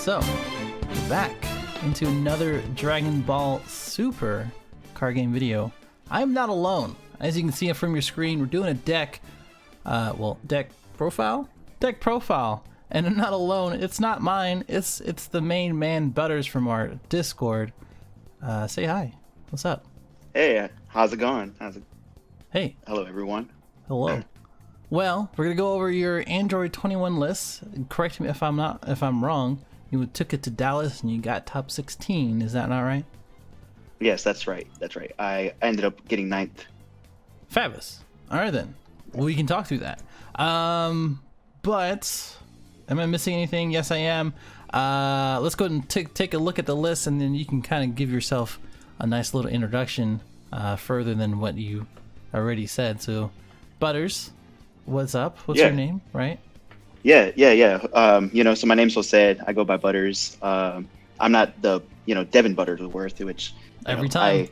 So, we're back into another Dragon Ball Super card game video. I'm not alone. As you can see from your screen, we're doing a deck, deck profile? Deck profile. And I'm not alone. It's not mine. It's the main man, Butterz, from our Discord. Say hi. What's up? Hey, how's it going? Hey. Hello, everyone. Hello. Well, we're gonna go over your Android 21 list. Correct me if I'm wrong. You took it to Dallas and you got top 16. Is that not right? Yes, that's right. That's right. I ended up getting 9th. Fabulous. All right then. Well, we can talk through that. But am I missing anything? Yes, I am. Let's go ahead and take a look at the list, and then you can kind of give yourself a nice little introduction further than what you already said. So, Butterz, what's up? What's your name, right? Yeah. So my name's Jose. I go by Butterz. I'm not the, Devin Butterworth, which every time.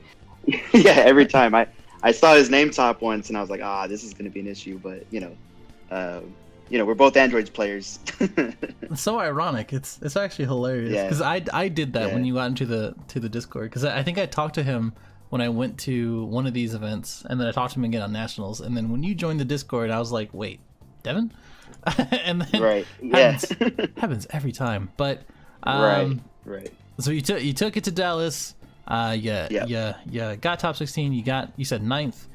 Every time. I saw his name top once, and I was like, this is going to be an issue. But we're both Androids players. It's so ironic. It's actually hilarious because I did that when you got into the Discord, because I think I talked to him when I went to one of these events, and then I talked to him again on Nationals, and then when you joined the Discord, I was like, wait, Devin? And then happens every time. But right. So you took it to Dallas. Got top 16. You said 9th.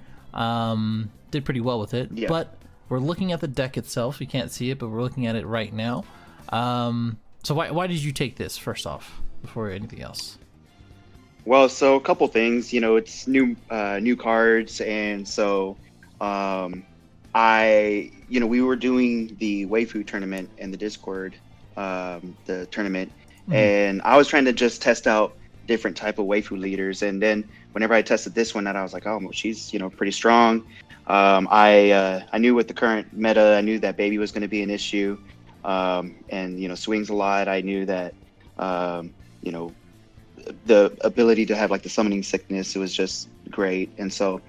Did pretty well with it. Yeah. But we're looking at the deck itself. You can't see it, but we're looking at it right now. So why did you take this first off before anything else? Well, so a couple things. It's new cards, and so we were doing the waifu tournament in the Discord, the tournament, and I was trying to just test out different type of waifu leaders, and then whenever I tested this one out, I was like, oh, well, she's pretty strong. I knew with the current meta, I knew that baby was going to be an issue, and swings a lot. I knew that the ability to have like the summoning sickness, it was just great, and so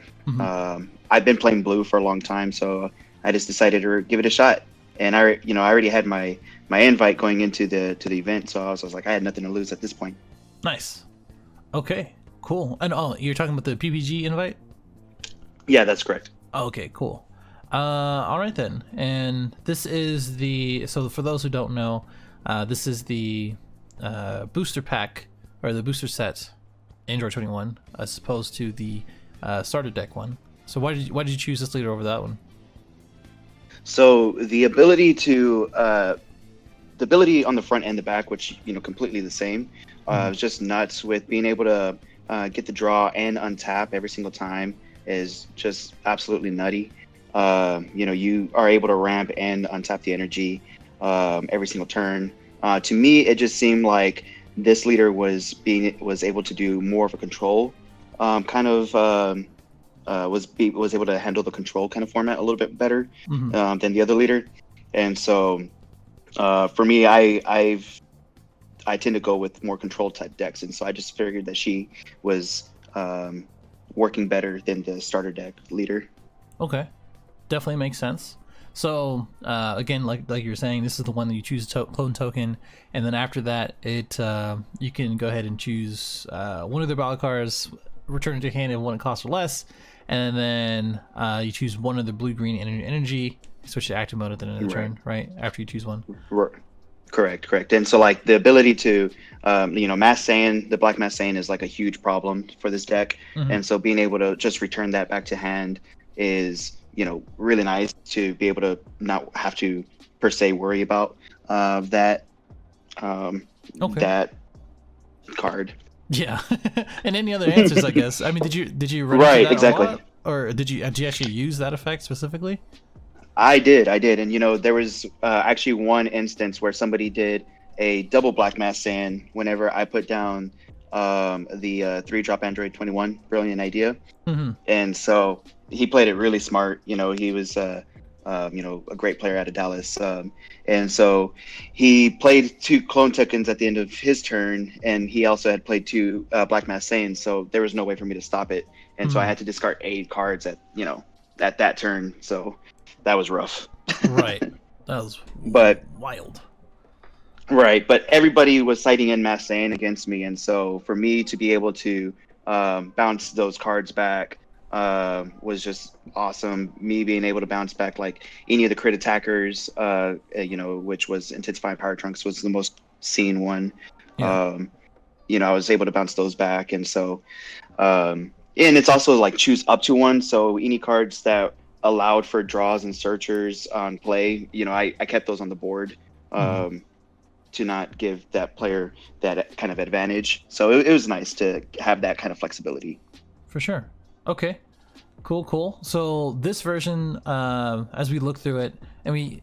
I've been playing blue for a long time, so I just decided to give it a shot. And I already had my invite going into the event, so I was like, I had nothing to lose at this point. Nice. Okay, cool. And you're talking about the PPG invite? Yeah, that's correct. Okay, cool. All right then. And this is so for those who don't know, this is the booster pack, or the booster set, Android 21, as opposed to the starter deck one. So why did you choose this leader over that one? So the ability on the front and the back, which completely the same, was just nuts. With being able to get the draw and untap every single time is just absolutely nutty. You are able to ramp and untap the energy every single turn. To me, it just seemed like this leader was able to do more of a control was able to handle the control kind of format a little bit better than the other leader. And so for me, I tend to go with more control type decks, and so I just figured that she was working better than the starter deck leader. Okay, definitely makes sense. So again, like you were saying, this is the one that you choose clone token, and then after that, you can go ahead and choose one of their battle cards, return it to your hand, and one it costs or less, and then you choose one of the blue-green energy, switch to active mode at the end of the turn, right? After you choose one. Correct. And so like the ability to, mass Saiyan, the black mass Saiyan is like a huge problem for this deck, and so being able to just return that back to hand is really nice, to be able to not have to per se worry about that card. Yeah. And any other answers, I guess. I mean, did you run right into that exactly a lot? Or did you actually use that effect specifically? I did, and there was actually one instance where somebody did a double black mass Saiyan whenever I put down the 3-drop Android 21. Brilliant idea. And so he played it really smart. He was a great player out of Dallas, and so he played 2 clone tokens at the end of his turn, and he also had played 2 black mass Saiyans, so there was no way for me to stop it, and so I had to discard 8 cards at that turn. So that was rough. Right. That was wild. Right, but everybody was citing in Mass Saiyan against me, and so for me to be able to bounce those cards back was just awesome. Me being able to bounce back like any of the crit attackers, which was Intensifying Power Trunks was the most seen one. Yeah. I was able to bounce those back, and so and it's also like choose up to one. So any cards that allowed for draws and searchers on play, I kept those on the board. Mhm. To not give that player that kind of advantage. So it was nice to have that kind of flexibility. For sure. Okay. Cool. So this version, as we look through it, and we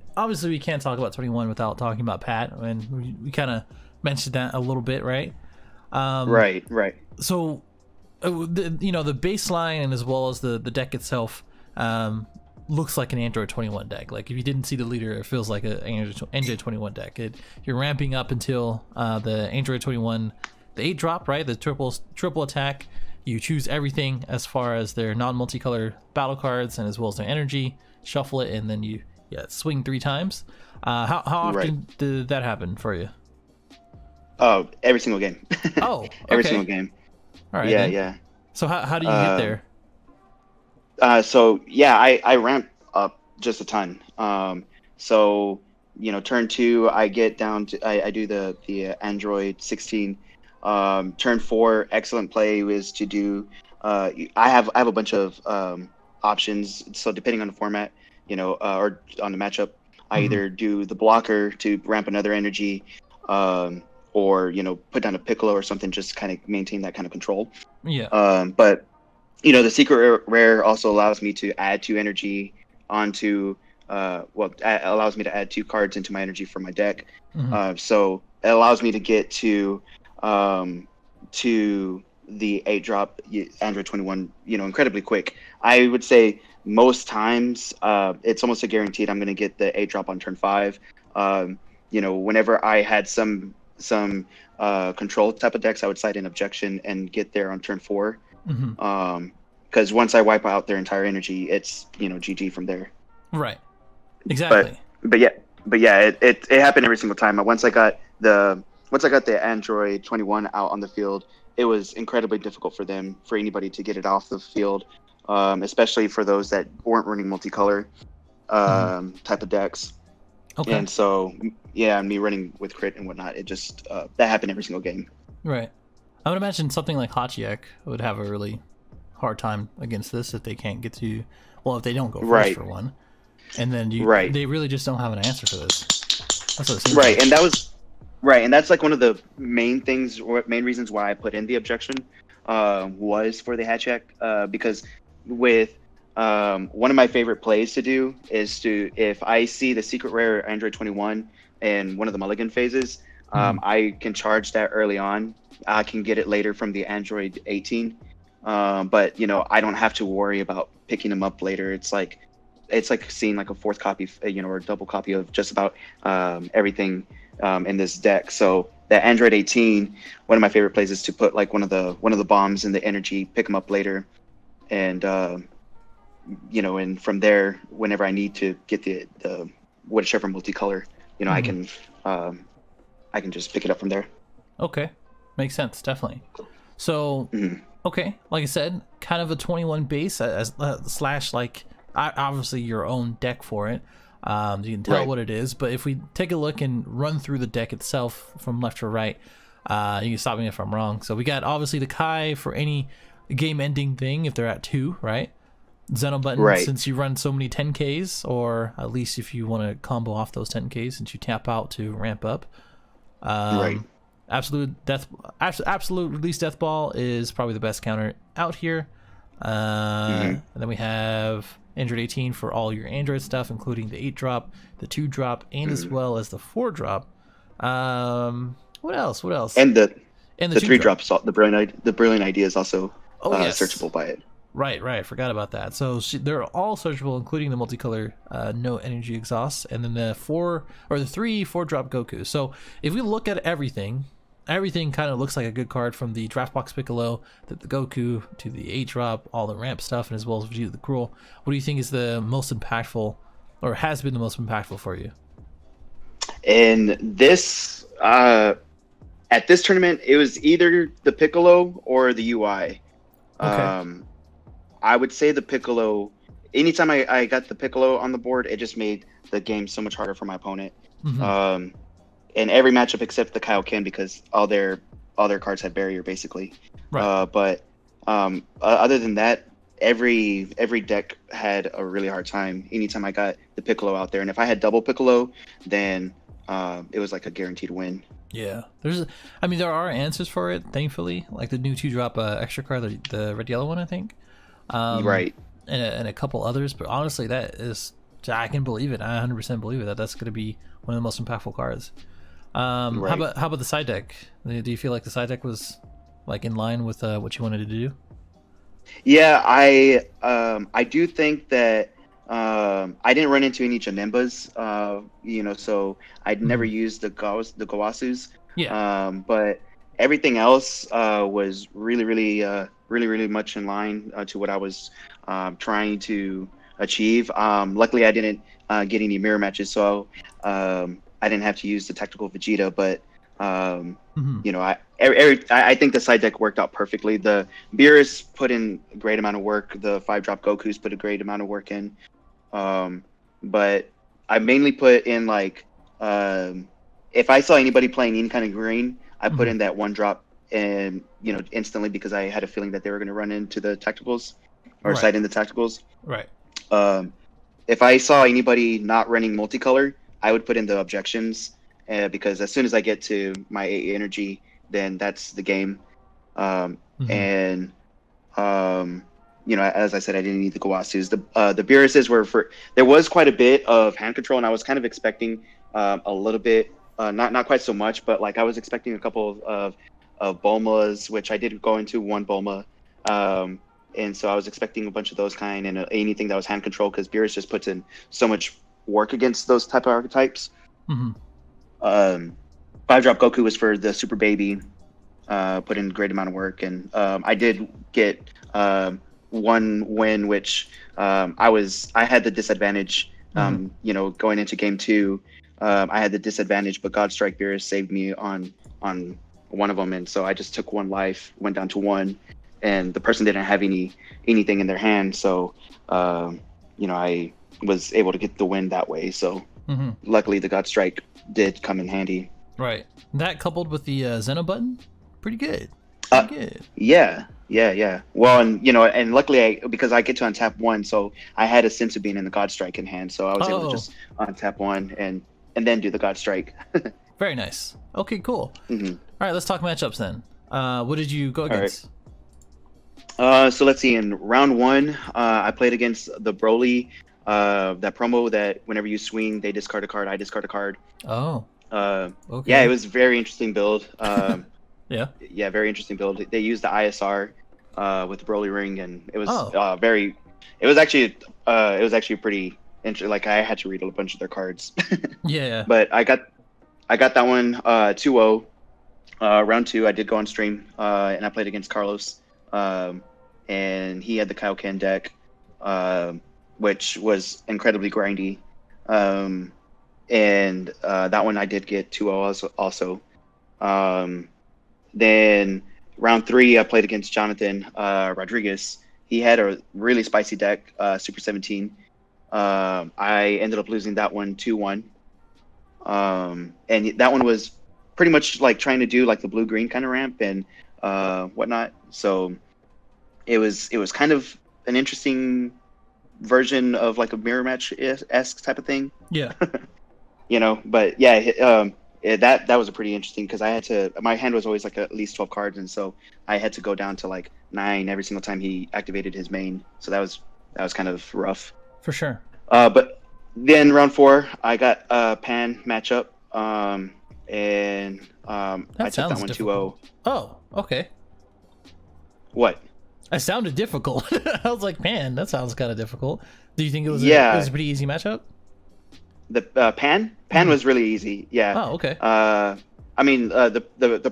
can't talk about 21 without talking about Pat, and we kind of mentioned that a little bit, right? Right. So, the baseline and as well as the deck itself, looks like an Android 21 deck. Like if you didn't see the leader, it feels like an Android 21 deck. You're ramping up until the Android 21, the 8 drop, right? The triple attack. You choose everything as far as their non-multicolor battle cards and as well as their energy. Shuffle it and then you swing 3 times. How often did that happen for you? Oh, every single game. Oh, okay. Every single game. All right. Yeah. So how do you get there? I ramp up just a ton. Turn 2, I get down to I do the Android 16. Turn 4, excellent play is to do. I have a bunch of options. So depending on the format, or on the matchup, I either do the blocker to ramp another energy, or put down a Piccolo or something, just kind of maintain that kind of control. Yeah. But the secret rare also allows me to add 2 energy onto allows me to add 2 cards into my energy for my deck. So it allows me to get to the 8 drop Android 21 incredibly quick. I would say most times it's almost a guaranteed I'm going to get the 8 drop on turn 5. Whenever I had some control type of decks, I would cite an objection and get there on turn 4. Because once I wipe out their entire energy, it's GG from there. Right. Exactly. But yeah, it happened every single time. Once I got the Android 21 out on the field, it was incredibly difficult for anybody to get it off the field, especially for those that weren't running multicolor type of decks. Okay. And so me running with crit and whatnot, it just that happened every single game. Right. I would imagine something like Hachiek would have a really hard time against this if they can't get to, if they don't go first for one, and then they really just don't have an answer for this. That's what it seems like. And that was and that's like one of the main reasons why I put in the objection was for the Hachiek, because with one of my favorite plays to do is if I see the secret rare Android 21 in one of the mulligan phases, I can charge that early on. I can get it later from the Android 18. But I don't have to worry about picking them up later. It's like seeing like a 4th copy, or a double copy of just about everything in this deck. So the Android 18, one of my favorite plays is to put like one of the bombs in the energy, pick them up later, and and from there, whenever I need to get the whichever multicolor, I can just pick it up from there. Okay, makes sense, definitely. So. Okay, like I said, kind of a 21 base as slash like obviously your own deck for it. You can tell what it is, but if we take a look and run through the deck itself from left to right, you can stop me if I'm wrong. So we got obviously the Kai for any game-ending thing if they're at 2, right? Zeno button since you run so many 10Ks, or at least if you want to combo off those 10Ks since you tap out to ramp up. Absolute release death ball is probably the best counter out here. And then we have Android 18 for all your Android stuff, including the 8 drop, the 2 drop, and as well as the 4 drop. What else? And the 3 drops. The brilliant idea is also searchable by it. Right. I forgot about that. So they're all searchable, including the multicolor no energy exhaust, and then the 3 4-drop Goku. So if we look at everything kind of looks like a good card, from the Draft Box Piccolo, the Goku, to the 8 drop, all the ramp stuff, and as well as Vegeta the Cruel. What do you think is the most impactful, or has been the most impactful for you? In this At this tournament, it was either the Piccolo or the UI. Okay. I would say the Piccolo. Anytime I got the Piccolo on the board, it just made the game so much harder for my opponent. Mm-hmm. In every matchup except the Kaioken, because all their cards had barrier basically. Right. But other than that, every deck had a really hard time anytime I got the Piccolo out there. And if I had double Piccolo, then it was like a guaranteed win. Yeah. There are answers for it, thankfully. Like the new 2-drop extra card, the red yellow one, I think. Right. And a couple others, but honestly, I can believe it. I 100% believe it. That's going to be one of the most impactful cards. Right. How about the side deck? Do you feel like the side deck was like in line with what you wanted to do? Yeah, I do think that I didn't run into any Janimbas, so I'd never used the Gowasus. Yeah. But everything else was really much in line to what I was trying to achieve. Luckily, I didn't get any mirror matches, so I didn't have to use the tactical Vegeta. But I think the side deck worked out perfectly. The Beerus put in a great amount of work. The 5-drop Gokus put a great amount of work in. But I mainly put in if I saw anybody playing any kind of green, I put in that 1-drop and instantly, because I had a feeling that they were going to run into the tacticals or side in the tacticals. Right. If I saw anybody not running multicolor, I would put in the objections, because as soon as I get to my 8 energy, then that's the game. And as I said, I didn't need the Gowasus. The Beeruses were there was quite a bit of hand control, and I was kind of expecting a little bit, not quite so much, but I was expecting a couple of Bulmas, which I did go into one Bulma. And so I was expecting a bunch of those kind, and anything that was hand control, because Beerus just puts in so much work against those type of archetypes. 5-drop Goku was for the super baby, put in a great amount of work, and I did get one win, which I had the disadvantage. Going into game 2, I had the disadvantage, but Godstrike Beerus saved me on one of them, and so I just took 1 life, went down to 1, and the person didn't have anything in their hand, so I was able to get the win that way. So luckily the Godstrike did come in handy. Right. That coupled with the Zeno button, pretty good. Good. Yeah. Well, and luckily because I get to untap 1, so I had a sense of being in the Godstrike in hand, so I was able to just untap 1 and then do the Godstrike. Very nice. Okay, cool. All right, let's talk matchups then. What did you go against? All right. So let's see. In round 1, I played against the Broly, that promo that whenever you swing, they discard a card, I discard a card. Oh. Okay. Yeah, it was a very interesting build. Yeah, very interesting build. They used the ISR with the Broly ring, and it was it was actually pretty interesting. I had to read a bunch of their cards. Yeah. But I got that one 2-0. Round 2, I did go on stream, and I played against Carlos, and he had the Kaioken deck, which was incredibly grindy. And that one I did get 2-0 also. Then round 3, I played against Jonathan Rodriguez. He had a really spicy deck, Super 17. I ended up losing that one 2-1. And that one was pretty much trying to do the blue-green kind of ramp and whatnot. So it was kind of an interesting version of a mirror match-esque type of thing. Yeah. But yeah, that was a pretty interesting, because my hand was always at least 12 cards, and so I had to go down to 9 every single time he activated his main. So that was kind of rough. For sure. But then round 4, I got a Pan matchup, and I took that one 2-0. Oh, okay. What? That sounded difficult. I was like, man, that sounds kind of difficult. Do you think it was a pretty easy matchup? The Pan was really easy. Yeah. Oh, okay. The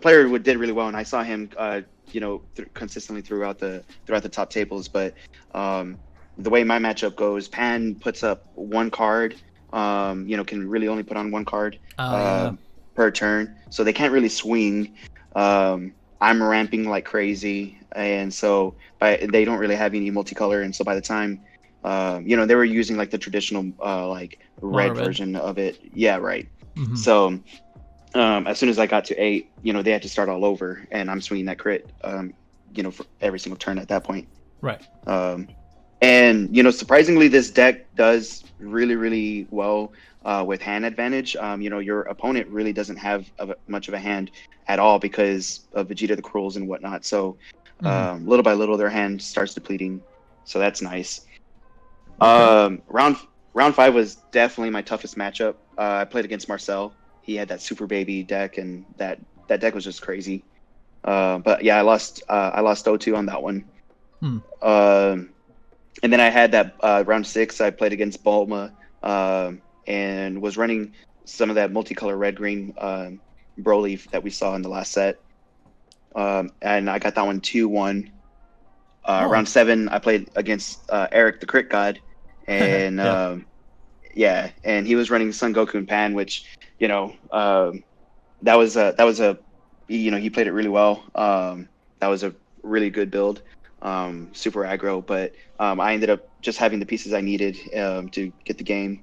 player did really well, and I saw him, consistently throughout the top tables. But the way my matchup goes, Pan puts up 1 card. Can really only put on 1 card per turn, so they can't really swing. I'm ramping like crazy, and so they don't really have any multicolor, and so by the time they were using like the traditional like red Mono red. version of it. Yeah, right. Mhm. So as soon as I got to 8, they had to start all over, and I'm swinging that crit, for every single turn at that point. Right. And surprisingly, this deck does really, really well with hand advantage. Your opponent really doesn't have much of a hand at all because of Vegeta the Cruels and whatnot. So little by little, their hand starts depleting. So that's nice. Okay. Round 5 was definitely my toughest matchup. I played against Marcel. He had that Super Baby deck, and that deck was just crazy. But yeah, I lost 0-2 on that one. And then I had that round 6. I played against Bulma and was running some of that multicolor red green Broly that we saw in the last set. And I got that one 2-1. Round 7, I played against Eric the Crit God, and and he was running Son Goku and Pan, which that was a he played it really well. That was a really good build. Super aggro, but I ended up just having the pieces I needed to get the game.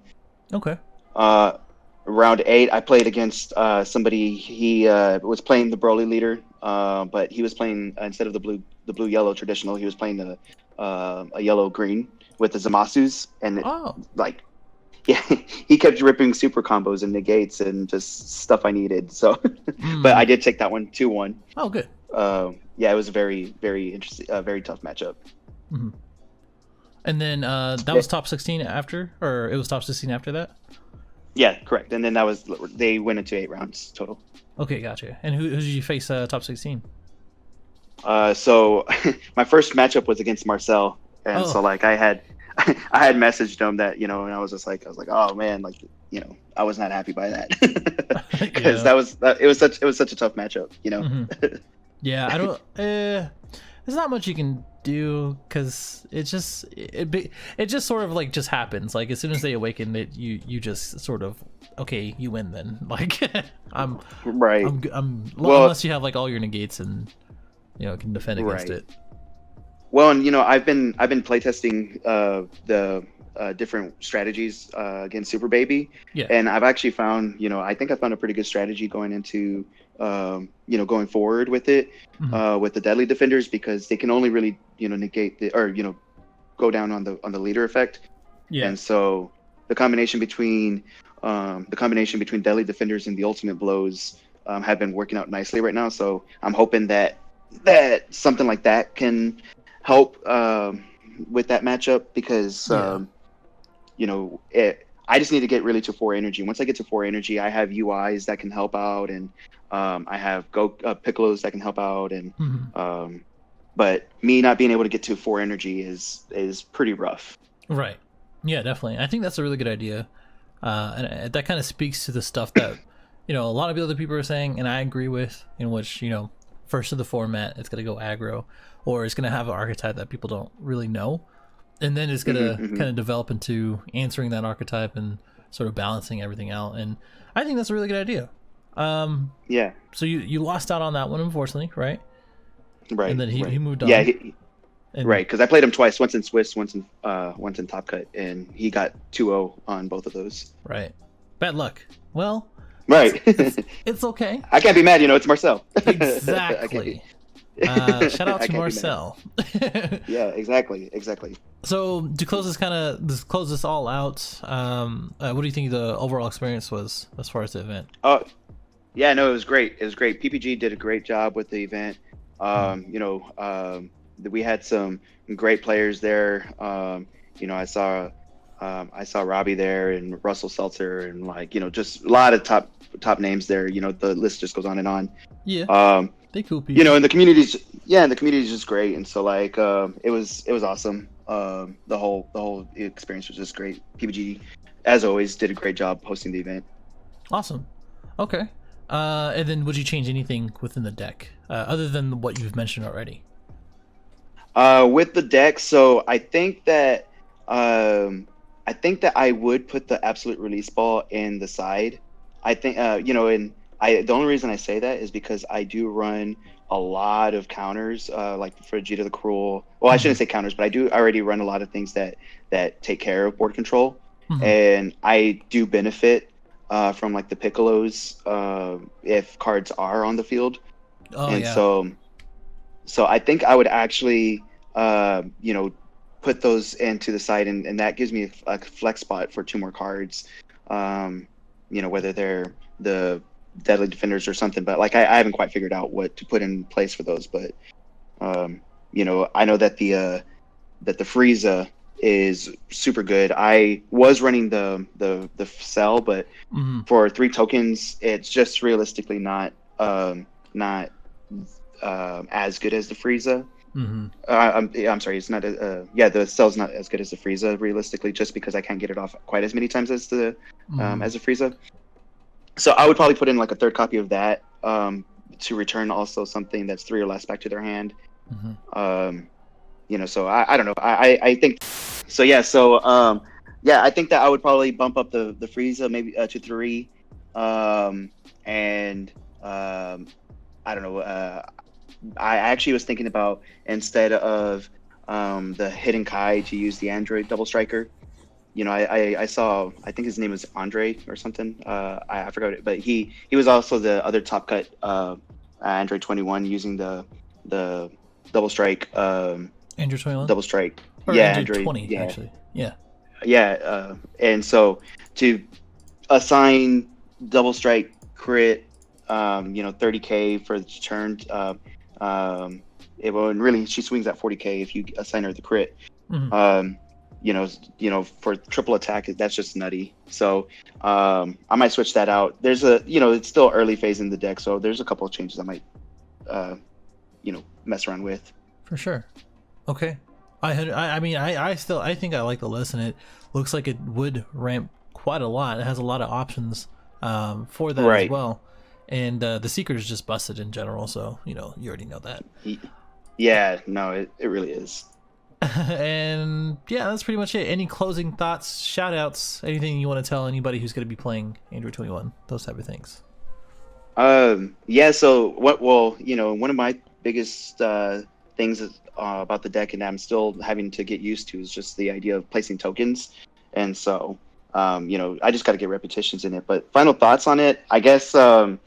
Okay. Round 8, I played against somebody. He was playing the Broly leader, but he was playing instead of the blue yellow traditional. He was playing a yellow green with the Zamasus, and he kept ripping super combos and negates and just stuff I needed. So, but I did take that one 2-1. Oh, good. Yeah, it was a very, very interesting, very tough matchup. Mm-hmm. And then that was top 16 after, or it was top 16 after that? Yeah, correct. And then they went into 8 rounds total. Okay, gotcha. And who did you face top 16? So my first matchup was against Marcel, and so like I had messaged him that and I was like, oh man, like I was not happy by that because it was such a tough matchup, Mm-hmm. Yeah, I don't. There's not much you can do because it just sort of like just happens. Like as soon as they awaken, you just sort of you win then. Like I'm unless you have like all your negates and can defend against it. Well, and I've been playtesting the different strategies against Super Baby, and I've actually found I think I found a pretty good strategy going into going forward with it with the deadly defenders, because they can only really negate go down on the leader effect. And so the combination between deadly defenders and the ultimate blows have been working out nicely right now. So I'm hoping that something like that can help with that matchup, because I just need to get really to 4 energy. Once I get to 4 energy, I have UIs that can help out, and I have Piccolos that can help out, and but me not being able to get to 4 energy is pretty rough. Right. Yeah, definitely. I think that's a really good idea, and that kind of speaks to the stuff that a lot of the other people are saying, and I agree with. In which first of the format, it's gonna go aggro, or it's gonna have an archetype that people don't really know. And then it's gonna kind of develop into answering that archetype and sort of balancing everything out. And I think that's a really good idea. So you lost out on that one, unfortunately, right? Right. And then he moved on. Yeah. Right, because I played him twice, once in Swiss, once in Top Cut, and he got 2-0 on both of those. Right. Bad luck. Well. Right. It's okay. I can't be mad. It's Marcel. Exactly. Shout out to Marcel. Yeah, exactly. So to close this all out, what do you think the overall experience was as far as the event? Yeah, no, it was great. PPG did a great job with the event. We had some great players there. I saw Robbie there, and Russell Seltzer, and just a lot of top names there. The list just goes on and on. Yeah. They cool people. And the community's just great, and so it was awesome. The whole experience was just great. PPG, as always, did a great job hosting the event. Awesome. Okay. And then would you change anything within the deck other than what you've mentioned already? With the deck, so I think that I would put the absolute release ball in the side. I think and The only reason I say that is because I do run a lot of counters, like for Vegeta the Cruel. Well, I shouldn't say counters, but I do already run a lot of things that take care of board control, and I do benefit from like the Piccolos if cards are on the field, Oh and yeah. so I think I would actually put those into the side, and that gives me a flex spot for two more cards. Whether they're the deadly defenders or something, but like I haven't quite figured out what to put in place for those. But I know that the Frieza is super good. I was running the cell, but for 3 tokens, it's just realistically not as good as the Frieza. I'm sorry, it's not. The cell's not as good as the Frieza realistically, just because I can't get it off quite as many times as the Frieza. So I would probably put in like a third copy of that to return also something that's 3 or less back to their hand. So I don't know. I think so. Yeah. So I think that I would probably bump up the Frieza maybe to 3, and I don't know. I actually was thinking about, instead of the Hidden Kai, to use the Android Double Striker. I saw, I think his name was Aandroidd or something. I forgot it, but he was also the other top cut Android 21 using the double strike. Android 21. Double strike. Or Yeah, Android 20 yeah. actually. Yeah. Yeah, and so to assign double strike crit, 30k for the turn. And really, she swings at 40k if you assign her the crit. For triple attack, that's just nutty. So I might switch that out. There's it's still early phase in the deck, so there's a couple of changes I might mess around with. For sure. Okay. I think I like the list, and it looks like it would ramp quite a lot. It has a lot of options for that as well. And the secret is just busted in general, so you already know that. Yeah, no, it really is. And yeah, that's pretty much it. Any closing thoughts, shout outs, anything you want to tell anybody who's going to be playing Android 21, those type of things? So one of my biggest things about the deck, and I'm still having to get used to, is just the idea of placing tokens. And so I just got to get repetitions in it. But final thoughts on it, I guess deck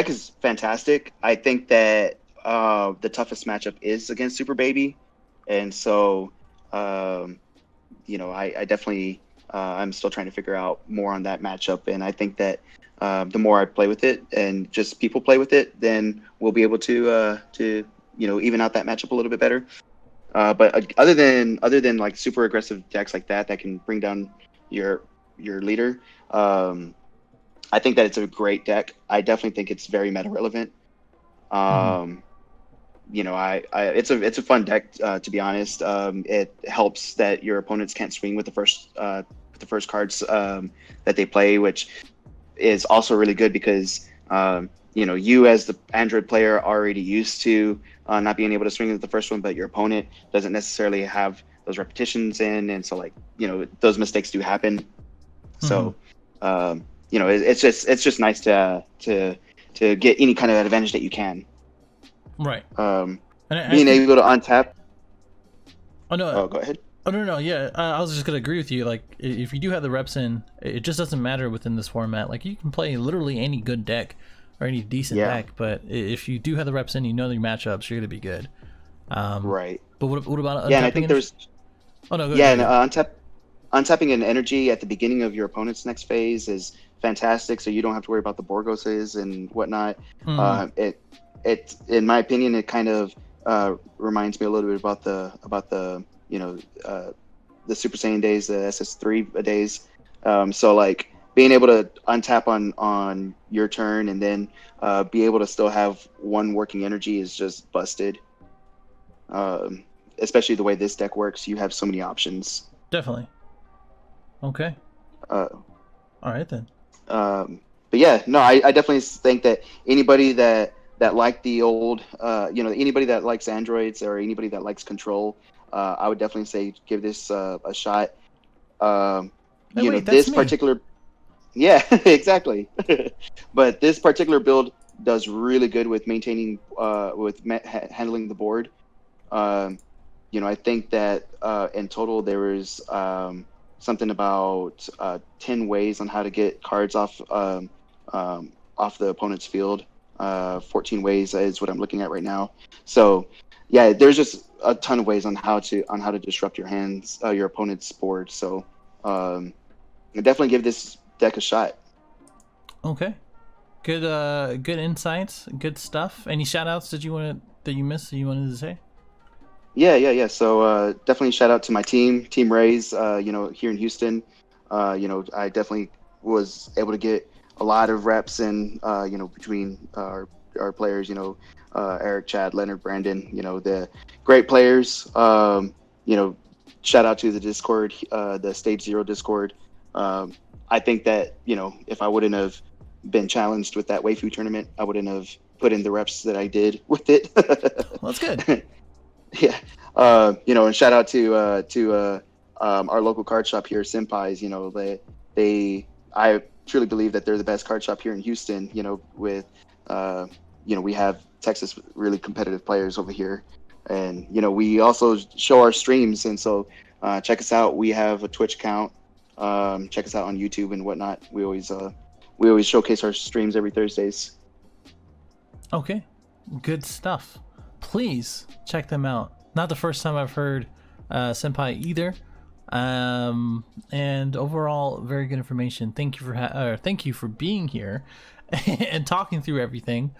is fantastic. I think that the toughest matchup is against Super Baby. And so, I definitely, I'm still trying to figure out more on that matchup. And I think that the more I play with it, and just people play with it, then we'll be able to even out that matchup a little bit better. But other than like super aggressive decks like that can bring down your leader, I think that it's a great deck. I definitely think it's very meta relevant. It's a fun deck, to be honest. It helps that your opponents can't swing with the first cards that they play, which is also really good because you as the Android player are already used to not being able to swing with the first one, but your opponent doesn't necessarily have those repetitions in, and so those mistakes do happen. So it's just nice to get any kind of advantage that you can. Right. Being able to untap. Oh no. Oh, go ahead. Oh no. Yeah, I was just gonna agree with you. Like, if you do have the reps in, it just doesn't matter within this format. Like, you can play literally any good deck or any decent deck, but if you do have the reps in, your matchups, you're gonna be good. Right. But what about untapping? Yeah, and I think there's. Oh no. Go ahead. Untapping an energy at the beginning of your opponent's next phase is fantastic, so you don't have to worry about the Borgoses and whatnot. It in my opinion, it kind of reminds me a little bit about the the Super Saiyan days, the SS3 days. So like being able to untap on your turn and then be able to still have one working energy is just busted. Especially the way this deck works, you have so many options. Definitely. Okay. All right then. But yeah, no, I definitely think that anybody that like the old, anybody that likes androids or anybody that likes control, I would definitely say give this a shot. This particular. Yeah, exactly. But this particular build does really good with maintaining, handling the board. Um, I think that in total there was something about 10 ways on how to get cards off the opponent's field. 14 ways is what I'm looking at right now. So, yeah, there's just a ton of ways on how to disrupt your hands, your opponent's board. So, definitely give this deck a shot. Okay. Good good insights, good stuff. Any shout outs that you missed that you wanted to say? Yeah. So definitely shout out to my team, Team Rays. Here in Houston, I definitely was able to get a lot of reps in. Between our players. Eric, Chad, Leonard, Brandon. The great players. Shout out to the Discord, the Stage Zero Discord. I think that if I wouldn't have been challenged with that Waifu tournament, I wouldn't have put in the reps that I did with it. Well, that's good. Yeah, and shout out to our local card shop here, Senpais. I truly believe that they're the best card shop here in Houston. We have Texas really competitive players over here, and we also show our streams, and so check us out. We have a Twitch account. Check us out on YouTube and whatnot. We always showcase our streams every Thursdays. Okay. Good stuff. Please check them out. Not the first time I've heard Senpai either. And overall, very good information. Thank you for being here and talking through everything.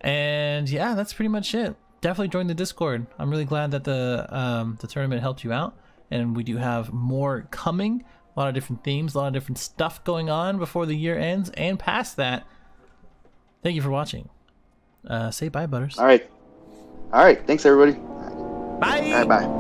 And yeah, that's pretty much it. Definitely join the Discord. I'm really glad that the tournament helped you out, and we do have more coming. A lot of different themes, a lot of different stuff going on before the year ends and past that. Thank you for watching. Say bye, Butterz. All right. Thanks, everybody. Bye. All right, bye.